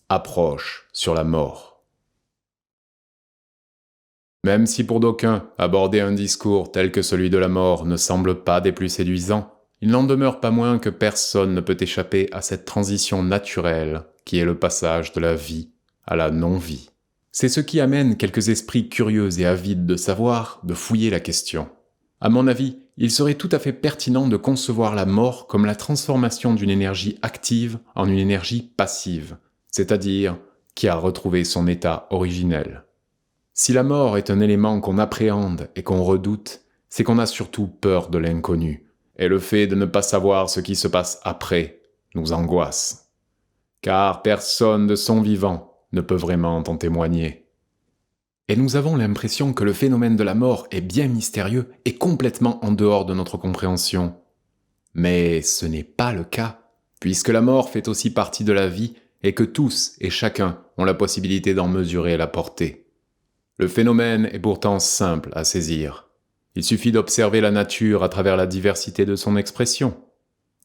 approche sur la mort. Même si pour d'aucuns, aborder un discours tel que celui de la mort ne semble pas des plus séduisants, il n'en demeure pas moins que personne ne peut échapper à cette transition naturelle qui est le passage de la vie à la non-vie. C'est ce qui amène quelques esprits curieux et avides de savoir de fouiller la question. À mon avis, il serait tout à fait pertinent de concevoir la mort comme la transformation d'une énergie active en une énergie passive, c'est-à-dire qui a retrouvé son état originel. Si la mort est un élément qu'on appréhende et qu'on redoute, c'est qu'on a surtout peur de l'inconnu, et le fait de ne pas savoir ce qui se passe après nous angoisse. Car personne de son vivant ne peut vraiment en témoigner. Et nous avons l'impression que le phénomène de la mort est bien mystérieux et complètement en dehors de notre compréhension. Mais ce n'est pas le cas, puisque la mort fait aussi partie de la vie et que tous et chacun ont la possibilité d'en mesurer la portée. Le phénomène est pourtant simple à saisir. Il suffit d'observer la nature à travers la diversité de son expression.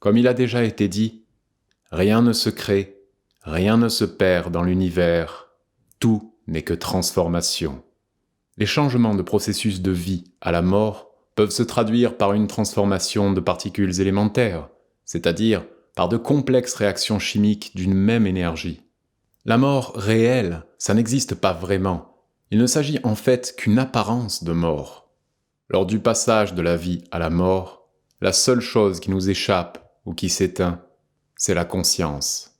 Comme il a déjà été dit, rien ne se crée, rien ne se perd dans l'univers, tout n'est que transformation. Les changements de processus de vie à la mort peuvent se traduire par une transformation de particules élémentaires, c'est-à-dire par de complexes réactions chimiques d'une même énergie. La mort réelle, ça n'existe pas vraiment. Il ne s'agit en fait qu'une apparence de mort. Lors du passage de la vie à la mort, la seule chose qui nous échappe ou qui s'éteint, c'est la conscience.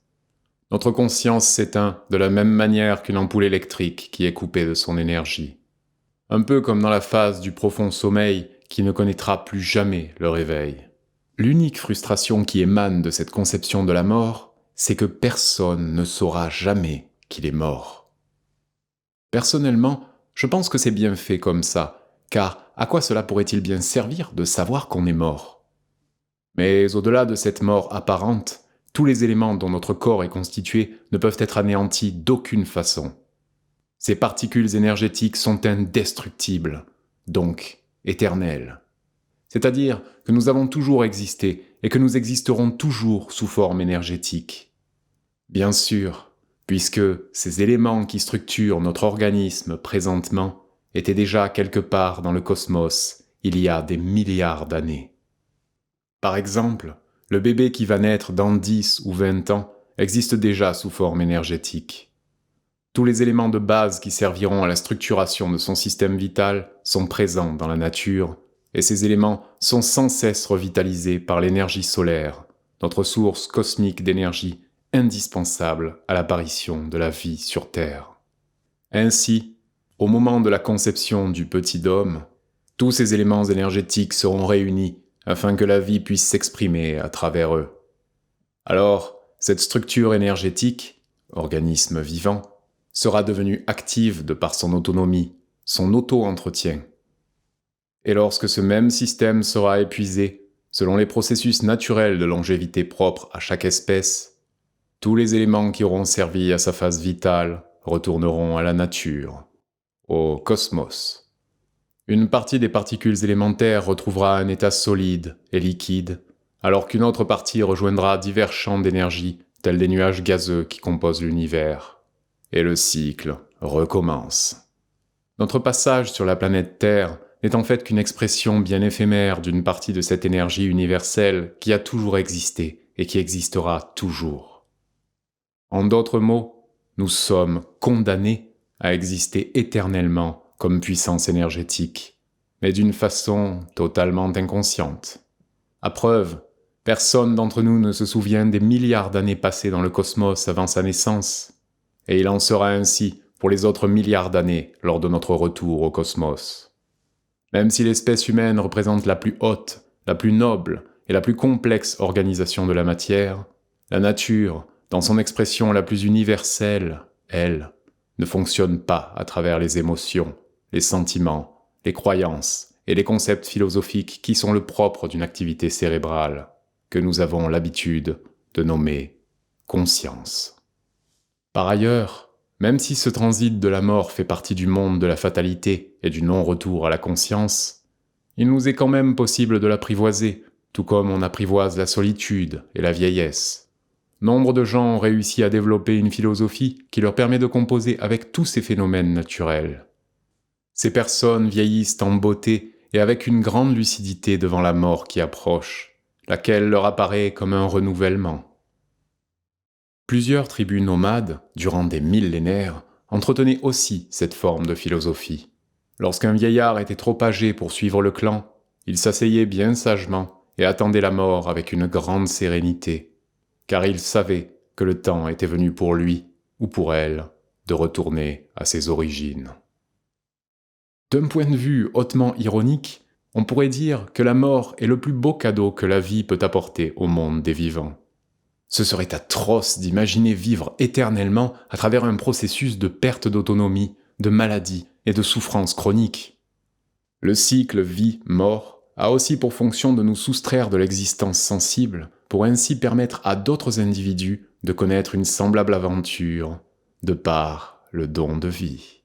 Notre conscience s'éteint de la même manière qu'une ampoule électrique qui est coupée de son énergie. Un peu comme dans la phase du profond sommeil qui ne connaîtra plus jamais le réveil. L'unique frustration qui émane de cette conception de la mort, c'est que personne ne saura jamais qu'il est mort. Personnellement, je pense que c'est bien fait comme ça, car à quoi cela pourrait-il bien servir de savoir qu'on est mort ? Mais au-delà de cette mort apparente, tous les éléments dont notre corps est constitué ne peuvent être anéantis d'aucune façon. Ces particules énergétiques sont indestructibles, donc éternelles. C'est-à-dire que nous avons toujours existé et que nous existerons toujours sous forme énergétique. Bien sûr, puisque ces éléments qui structurent notre organisme présentement étaient déjà quelque part dans le cosmos il y a des milliards d'années. Par exemple, le bébé qui va naître dans 10 ou 20 ans existe déjà sous forme énergétique. Tous les éléments de base qui serviront à la structuration de son système vital sont présents dans la nature, et ces éléments sont sans cesse revitalisés par l'énergie solaire, notre source cosmique d'énergie indispensable à l'apparition de la vie sur Terre. Ainsi, au moment de la conception du petit homme, tous ces éléments énergétiques seront réunis afin que la vie puisse s'exprimer à travers eux. Alors, cette structure énergétique, organisme vivant, sera devenue active de par son autonomie, son auto-entretien. Et lorsque ce même système sera épuisé, selon les processus naturels de longévité propres à chaque espèce, tous les éléments qui auront servi à sa phase vitale retourneront à la nature, au cosmos. Une partie des particules élémentaires retrouvera un état solide et liquide, alors qu'une autre partie rejoindra divers champs d'énergie, tels des nuages gazeux qui composent l'univers. Et le cycle recommence. Notre passage sur la planète Terre n'est en fait qu'une expression bien éphémère d'une partie de cette énergie universelle qui a toujours existé et qui existera toujours. En d'autres mots, nous sommes condamnés à exister éternellement comme puissance énergétique, mais d'une façon totalement inconsciente. À preuve, personne d'entre nous ne se souvient des milliards d'années passées dans le cosmos avant sa naissance, et il en sera ainsi pour les autres milliards d'années lors de notre retour au cosmos. Même si l'espèce humaine représente la plus haute, la plus noble et la plus complexe organisation de la matière, la nature, dans son expression la plus universelle, elle, ne fonctionne pas à travers les émotions, les sentiments, les croyances et les concepts philosophiques qui sont le propre d'une activité cérébrale, que nous avons l'habitude de nommer conscience. Par ailleurs, même si ce transit de la mort fait partie du monde de la fatalité et du non-retour à la conscience, il nous est quand même possible de l'apprivoiser, tout comme on apprivoise la solitude et la vieillesse. nombre de gens ont réussi à développer une philosophie qui leur permet de composer avec tous ces phénomènes naturels. Ces personnes vieillissent en beauté et avec une grande lucidité devant la mort qui approche, laquelle leur apparaît comme un renouvellement. Plusieurs tribus nomades, durant des millénaires, entretenaient aussi cette forme de philosophie. Lorsqu'un vieillard était trop âgé pour suivre le clan, il s'asseyait bien sagement et attendait la mort avec une grande sérénité, car il savait que le temps était venu pour lui, ou pour elle, de retourner à ses origines. D'un point de vue hautement ironique, on pourrait dire que la mort est le plus beau cadeau que la vie peut apporter au monde des vivants. Ce serait atroce d'imaginer vivre éternellement à travers un processus de perte d'autonomie, de maladie et de souffrance chronique. Le cycle vie-mort a aussi pour fonction de nous soustraire de l'existence sensible pour ainsi permettre à d'autres individus de connaître une semblable aventure de par le don de vie.